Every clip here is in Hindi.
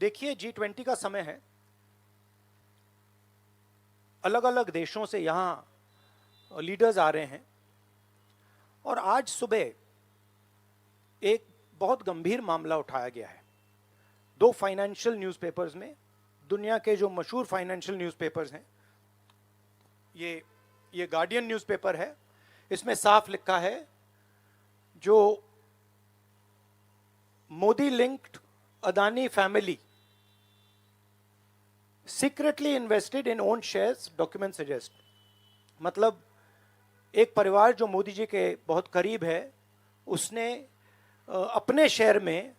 देखिए, G20 का समय है। अलग अलग देशों से यहाँ लीडर्स आ रहे हैं और आज सुबह एक बहुत गंभीर मामला उठाया गया है। दो फाइनेंशियल न्यूज़पेपर्स में, दुनिया के जो मशहूर फाइनेंशियल न्यूज़पेपर्स हैं, ये गार्डियन न्यूज़पेपर है, इसमें साफ लिखा है जो Modi linked Adani family secretly invested in own shares, document suggest. मतलब एक परिवार जो मोदी जी के बहुत करीब है, उसने अपने शेयर में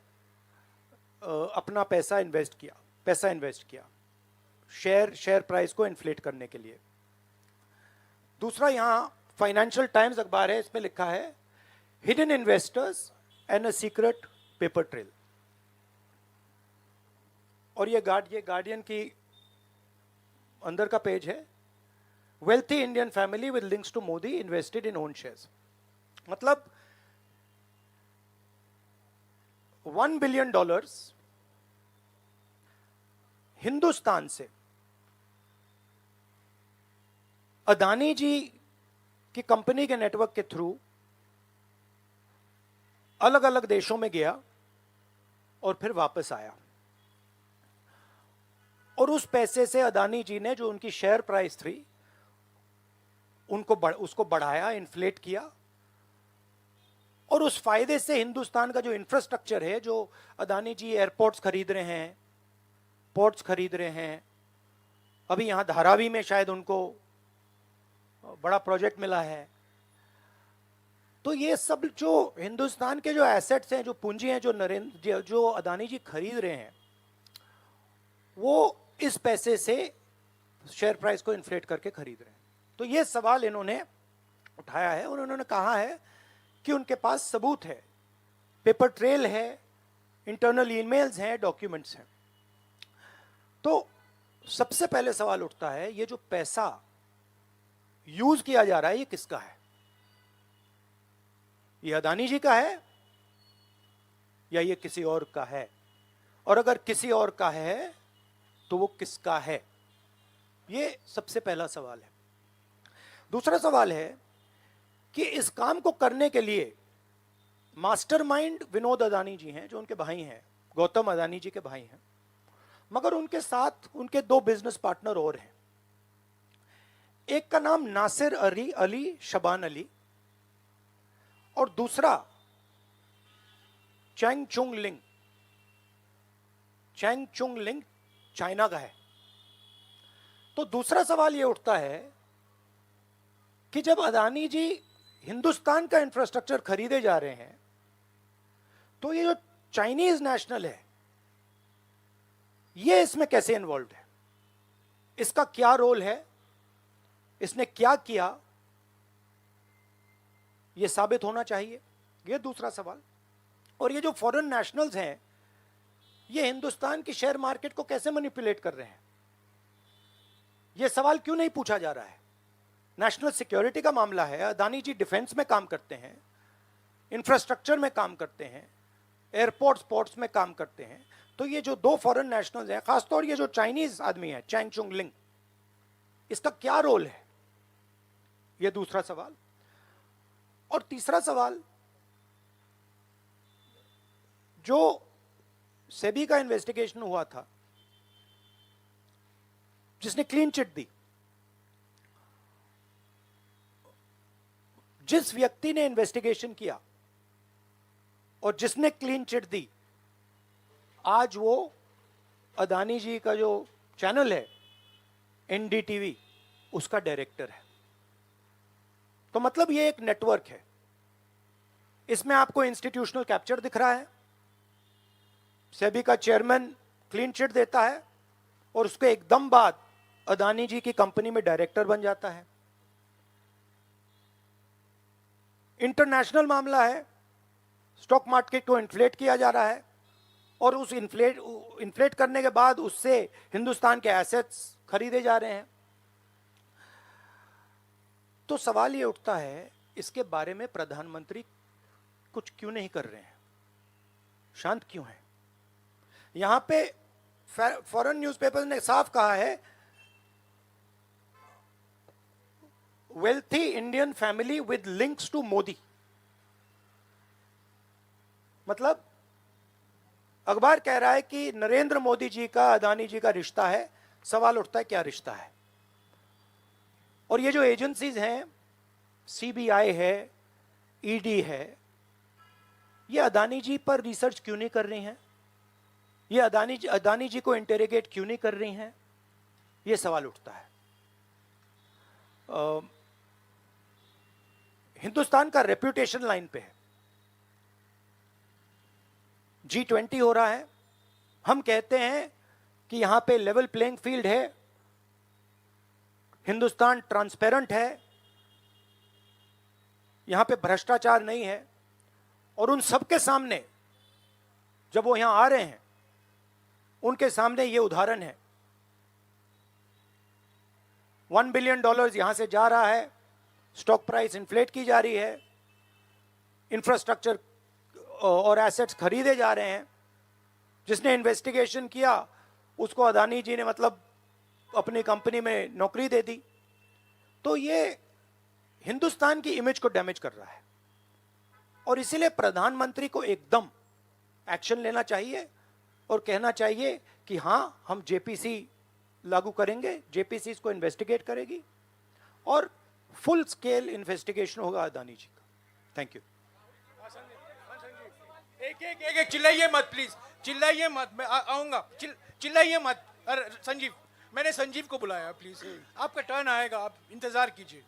अपना पैसा इन्वेस्ट किया शेयर प्राइस को इन्फ्लेट करने के लिए। दूसरा, यहाँ फाइनेंशियल टाइम्स अखबार है, इसमें लिखा है hidden investors and a secret paper trail. और ये गार्डियन की अंदर का पेज है, wealthy Indian family with links to Modi invested in own shares. मतलब $1 बिलियन हिंदुस्तान से अदानी जी की कंपनी के नेटवर्क के थ्रू अलग अलग देशों में गया और फिर वापस आया। और उस पैसे से अदानी जी ने, जो उनकी शेयर प्राइस थी, उसको बढ़ाया, इन्फ्लेट किया। और उस फायदे से हिंदुस्तान का जो इंफ्रास्ट्रक्चर है, जो अदानी जी एयरपोर्ट्स खरीद रहे हैं, पोर्ट्स खरीद रहे हैं, अभी यहां धारावी में शायद उनको बड़ा प्रोजेक्ट मिला है। तो ये सब जो हिंदुस्तान के जो एसेट्स हैं, जो पूंजी हैं, जो अदानी जी खरीद रहे हैं, वो इस पैसे से शेयर प्राइस को इन्फ्लेट करके खरीद रहे हैं। तो ये सवाल इन्होंने उठाया है और उन्होंने कहा है कि उनके पास सबूत है, पेपर ट्रेल है, इंटरनल ईमेल्स हैं, डॉक्यूमेंट्स हैं। तो सबसे पहले सवाल उठता है, ये जो पैसा यूज किया जा रहा है, ये किसका है? ये अदानी जी का है या ये किसी और का है? और अगर किसी और का है तो वो किसका है? ये सबसे पहला सवाल है। दूसरा सवाल है कि इस काम को करने के लिए मास्टरमाइंड विनोद अदानी जी हैं, जो उनके भाई हैं, गौतम अदानी जी के भाई हैं, मगर उनके साथ उनके दो बिजनेस पार्टनर और हैं। एक का नाम नासिर अली शबान अली और दूसरा चैंग चुंग लिंग चाइना का है। तो दूसरा सवाल यह उठता है कि जब अदानी जी हिंदुस्तान का इंफ्रास्ट्रक्चर खरीदे जा रहे हैं, तो ये जो चाइनीज नेशनल है, ये इसमें कैसे इन्वॉल्व है? इसका क्या रोल है? इसने क्या किया? ये साबित होना चाहिए। ये दूसरा सवाल। और ये जो फॉरेन नेशनल्स हैं, ये हिंदुस्तान की शेयर मार्केट को कैसे मैनिपुलेट कर रहे हैं? ये सवाल क्यों नहीं पूछा जा रहा है? नेशनल सिक्योरिटी का मामला है। अदानी जी डिफेंस में काम करते हैं, इंफ्रास्ट्रक्चर में काम करते हैं, एयरपोर्ट्स पोर्ट्स में काम करते हैं। तो ये जो दो फॉरेन नेशनल्स हैं, खासतौर ये जो चाइनीज आदमी है चैंग चुंग लिंग, इसका क्या रोल है? ये दूसरा सवाल। और तीसरा सवाल, जो सेबी का इन्वेस्टिगेशन हुआ था, जिसने क्लीन चिट दी, जिस व्यक्ति ने इन्वेस्टिगेशन किया और जिसने क्लीन चिट दी, आज वो अदानी जी का जो चैनल है NDTV, उसका डायरेक्टर है। तो मतलब ये एक नेटवर्क है। इसमें आपको इंस्टीट्यूशनल कैप्चर दिख रहा है, सेबी का चेयरमैन क्लीन चिट देता है और उसके एकदम बाद अदानी जी की कंपनी में डायरेक्टर बन जाता है। इंटरनेशनल मामला है, स्टॉक मार्केट को इन्फ्लेट किया जा रहा है और उस इन्फ्लेट करने के बाद उससे हिंदुस्तान के एसेट्स खरीदे जा रहे हैं। तो सवाल ये उठता है, इसके बारे में प्रधानमंत्री कुछ क्यों नहीं कर रहे हैं? शांत क्यों है? यहां पे फॉरेन न्यूज़पेपर ने साफ कहा है, wealthy Indian family with links to Modi. मतलब अखबार कह रहा है कि नरेंद्र मोदी जी का अदानी जी का रिश्ता है। सवाल उठता है क्या रिश्ता है। और ये जो एजेंसीज हैं, सीबीआई है, ईडी है, ये अदानी जी पर रिसर्च क्यों नहीं कर रही हैं? ये अदानी जी को इंटेरोगेट क्यों नहीं कर रही हैं? ये सवाल उठता है। हिंदुस्तान का रेप्यूटेशन लाइन पे है। G20 हो रहा है, हम कहते हैं कि यहां पे लेवल प्लेइंग फील्ड है, हिंदुस्तान ट्रांसपेरेंट है, यहां पे भ्रष्टाचार नहीं है। और उन सबके सामने जब वो यहां आ रहे हैं, उनके सामने ये उदाहरण है। $1 बिलियन यहां से जा रहा है, स्टॉक प्राइस इन्फ्लेट की जा रही है, इंफ्रास्ट्रक्चर और एसेट्स खरीदे जा रहे हैं। जिसने इन्वेस्टिगेशन किया उसको अदानी जी ने मतलब अपनी कंपनी में नौकरी दे दी। तो ये हिंदुस्तान की इमेज को डैमेज कर रहा है और इसीलिए प्रधानमंत्री को एकदम एक्शन लेना चाहिए और कहना चाहिए कि हां, हम जेपीसी लागू करेंगे, जेपीसी इसको इन्वेस्टिगेट करेगी और फुल स्केल इन्वेस्टिगेशन होगा अदानी जी का। Thank you. एक चिल्लाइए मत प्लीज, चिल्लाइए मत, मैं आऊंगा। चिल्लाइए मत। अरे संजीव, मैंने संजीव को बुलाया, प्लीज आपका टर्न आएगा, आप इंतजार कीजिए।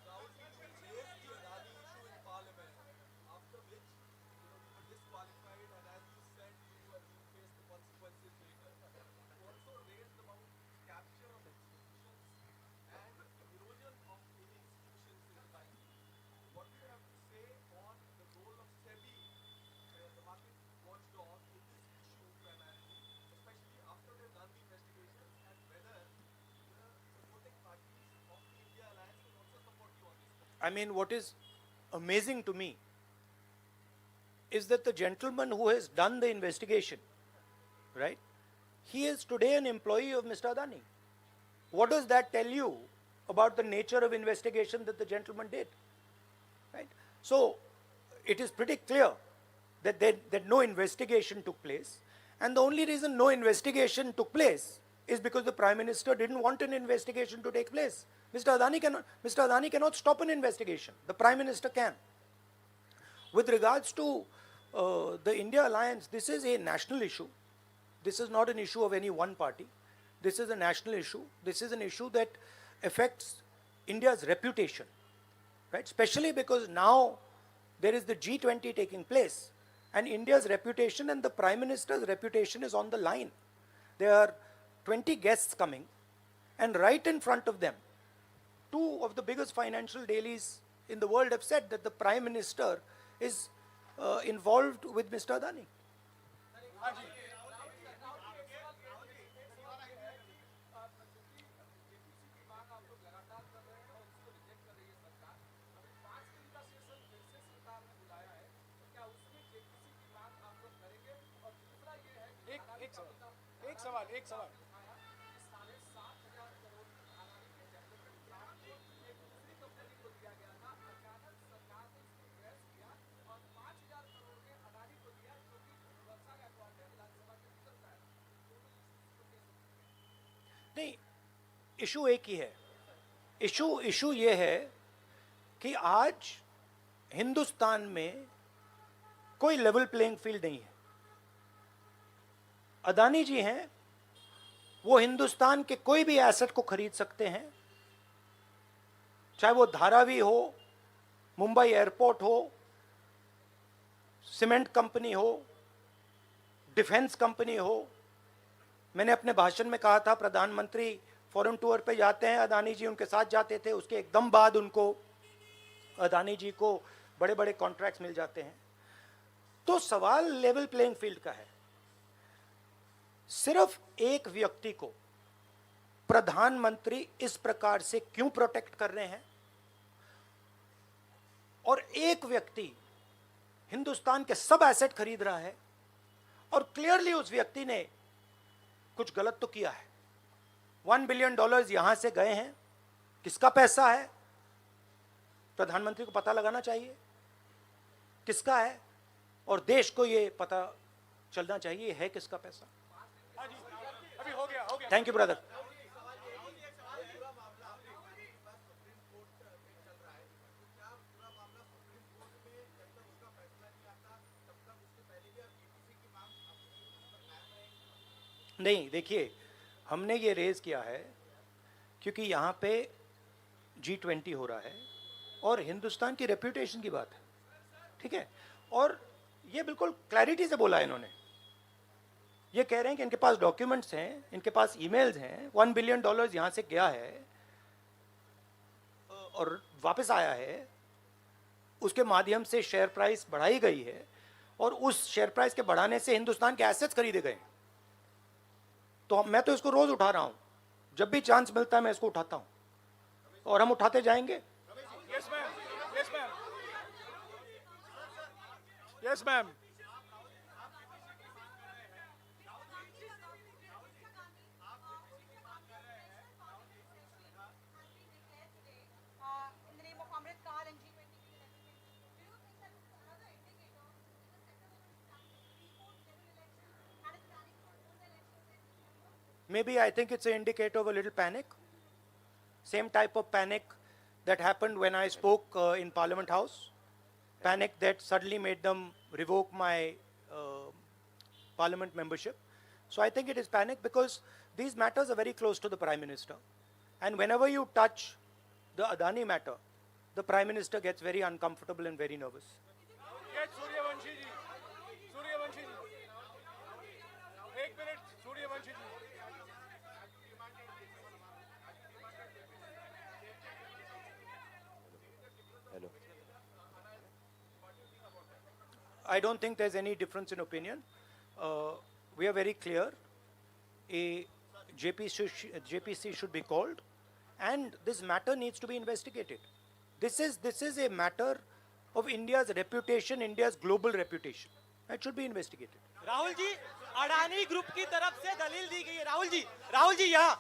I mean, what is amazing to me is that the gentleman who has done the investigation, right, he is today an employee of Mr. Adani. What does that tell you about the nature of investigation that the gentleman did? Right? So, it is pretty clear that no investigation took place, and the only reason no investigation took place is because the Prime Minister didn't want an investigation to take place. Mr. Adani cannot stop an investigation. The Prime Minister can. With regards to the India alliance, this is a national issue. This is not an issue of any one party. This is a national issue. This is an issue that affects India's reputation, right? Especially because now there is the G20 taking place, and India's reputation and the Prime Minister's reputation is on the line. There are 20 guests coming, and right in front of them, two of the biggest financial dailies in the world have said that the Prime Minister is involved with Mr. Adani. एक सवाल। नहीं, इशू एक ही है। इशू ये है कि आज हिंदुस्तान में कोई लेवल प्लेइंग फील्ड नहीं है। अदानी जी हैं, वो हिंदुस्तान के कोई भी एसेट को खरीद सकते हैं, चाहे वो धारावी हो, मुंबई एयरपोर्ट हो, सीमेंट कंपनी हो, डिफेंस कंपनी हो। मैंने अपने भाषण में कहा था प्रधानमंत्री फॉरेन टूर पे जाते हैं, अदानी जी उनके साथ जाते थे, उसके एकदम बाद उनको अदानी जी को बड़े बड़े कॉन्ट्रैक्ट्स मिल जाते हैं। तो सवाल लेवल प्लेइंग फील्ड का है। सिर्फ एक व्यक्ति को प्रधानमंत्री इस प्रकार से क्यों प्रोटेक्ट कर रहे हैं, और एक व्यक्ति हिंदुस्तान के सब एसेट खरीद रहा है, और क्लियरली उस व्यक्ति ने कुछ गलत तो किया है। $1 बिलियन यहां से गए हैं, किसका पैसा है? प्रधानमंत्री को पता लगाना चाहिए किसका है, और देश को ये पता चलना चाहिए है किसका पैसा। अभी हो गया। Thank you brother. नहीं, देखिए, हमने ये रेज किया है क्योंकि यहाँ पे G20 हो रहा है और हिंदुस्तान की रेप्यूटेशन की बात है, ठीक है। और ये बिल्कुल क्लैरिटी से बोला है इन्होंने। ये कह रहे हैं कि इनके पास डॉक्यूमेंट्स हैं, इनके पास ईमेल्स हैं, $1 बिलियन यहाँ से गया है और वापस आया है, उसके माध्यम से शेयर प्राइस बढ़ाई गई है और उस शेयर प्राइस के बढ़ाने से हिंदुस्तान के एसेट्स खरीदे गए। तो मैं तो इसको रोज उठा रहा हूं, जब भी चांस मिलता है मैं इसको उठाता हूं और हम उठाते जाएंगे। Yes ma'am, yes ma'am, yes ma'am. in the name of Amrit Kaal and G20 being represented. Do you think that this is another indicator of the setup of pre-vote general elections and its planning for own elections in December? Maybe I think it's an indicator of a little panic. Same type of panic that happened when I spoke in Parliament House. Panic that suddenly made them revoke my Parliament membership. So I think it is panic because these matters are very close to the Prime Minister. And whenever you touch the Adani matter, the Prime Minister gets very uncomfortable and very nervous. Yes, Suryavanshi ji. Suryavanshi ji. एक minute, Suryavanshi ji. I don't think there's any difference in opinion. We are very clear. A JPC should be called, and this matter needs to be investigated. This is a matter of India's reputation, India's global reputation. It should be investigated. Rahul ji, Adani group की तरफ से दलील दी गई है। राहुल जी यहाँ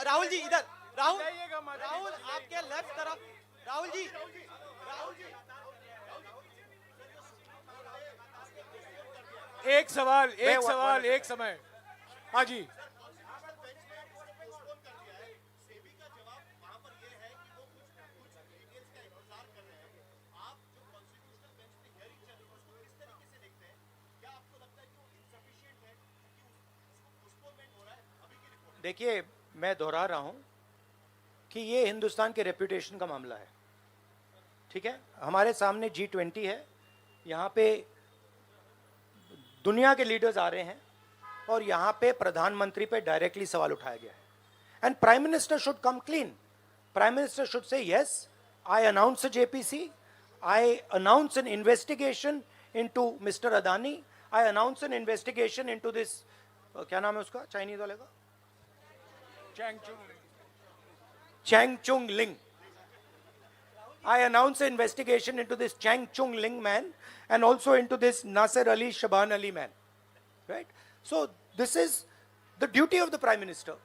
राहुल जी इधर, राहुल आपके लेफ्ट तरफ, राहुल जी एक सवाल एक समय। हाँ जी। देखिए, मैं दोहरा रहा हूं कि ये हिंदुस्तान के रेपुटेशन का मामला है, ठीक है। हमारे सामने G20 है, यहाँ पे दुनिया के लीडर्स आ रहे हैं और यहाँ पे प्रधानमंत्री पे डायरेक्टली सवाल उठाया गया है। And prime minister should come clean. Prime minister should say yes, I announce JPC, I announce N investigation into mister Adani, I announce N investigation into this, क्या नाम है उसका चाइनीज वाले का, Chang Chung Ling. I announce an investigation into this Chang Chung Ling man and also into this Nasser Ali Shaban Ali man. Right? So this is the duty of the Prime Minister.